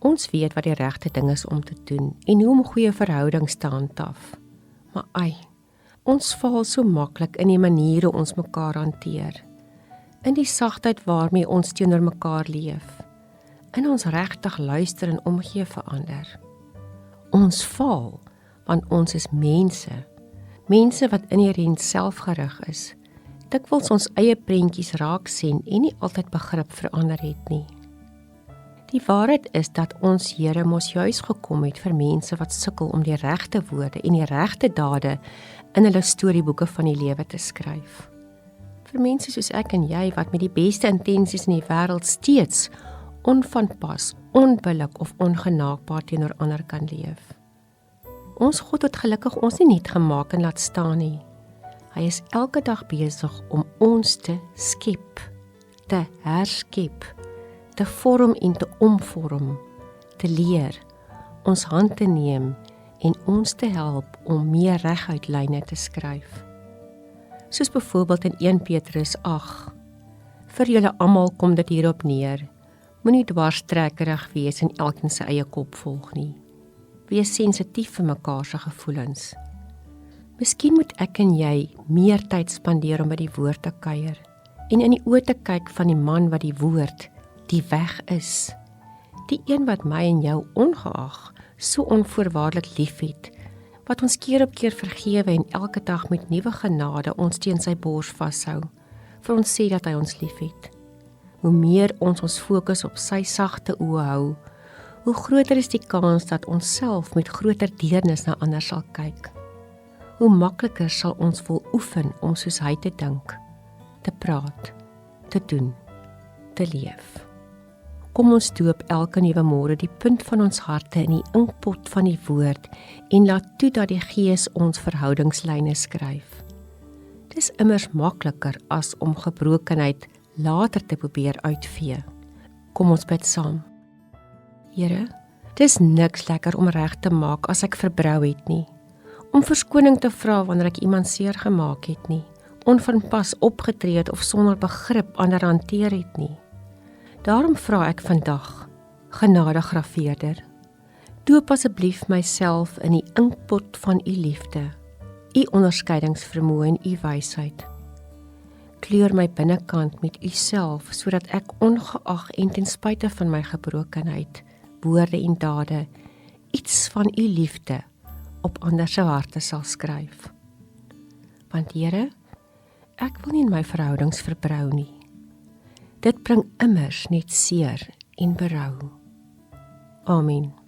Ons weet wat die regte ding is om te doen en hoe om goeie verhoudings te handhaaf. Maar ons val so maklik in die maniere ons mekaar hanteer, in die sagtheid waarmee ons teenoor mekaar leef, in ons regtig luister en omgee vir ander. Ons val, want ons is mense wat inherënt selfgerig is, dikwels ons eie prentjies raak sien en nie altyd begrip vir ander het nie. Die waarheid is dat ons Here mos juis gekom het vir mense wat sukkel om die regte woorde en die regte dade in hulle storieboeke van die lewe te skryf. Vir mense soos ek en jy wat met die beste intensies in die wêreld steeds onvanpas, onbillik of ongenaakbaar teenoor ander kan leef. Ons God het gelukkig ons nie net gemaak en laat staan nie. Hy is elke dag besig om ons te skep, te herskep, te vorm en te omvorm, te leer, ons hand te neem en ons te help om meer reguit lyne te skryf. Soos byvoorbeeld in 1 Petrus 8, vir julle almal kom dit hierop neer, moenie dwarstrekkerig wees en elkeen sy eie kop volg nie. Wees sensitief vir mekaar se gevoelens. Miskien moet ek en jy meer tyd spandeer om by die woord te kuier en in die oë te kyk van die man wat die woord, die weg is. Die een wat my en jou ongeag so onvoorwaardelik liefhet, wat ons keer op keer vergewe en elke dag met nuwe genade ons teen sy bors vashou, vir ons sê dat hy ons liefhet. Hoe meer ons fokus op sy sagte oë hou, hoe groter is die kans dat ons self met groter deernis na ander sal kyk. Hoe makliker sal ons wil oefen om soos hy te dink, te praat, te doen, te leef. Kom ons doop elke nuwe môre die punt van ons harte in die inkpot van die woord en laat toe dat die Gees ons verhoudingslyne skryf. Dis immers makliker as om gebrokenheid later te probeer uitvee. Kom ons bid saam. Here, dis niks lekker om reg te maak as ek verbrou het nie, om verskoning te vra wanneer ek iemand seer gemaak het nie, onvanpas opgetree het of sonder begrip ander hanteer het nie. Daarom vra ek vandag, genade graveerder, doop asseblief myself in die inkpot van u liefde, u onderskeidingsvermoë en u wysheid. Kleur my binnekant met u self, sodat ek ongeag en ten spyte van my gebrokenheid, woorde en dade, iets van u liefde op ander se harte sal skryf. Want Here, ek wil nie in my verhoudings verbrou nie. Dit bring immers net seer en berou. Amen.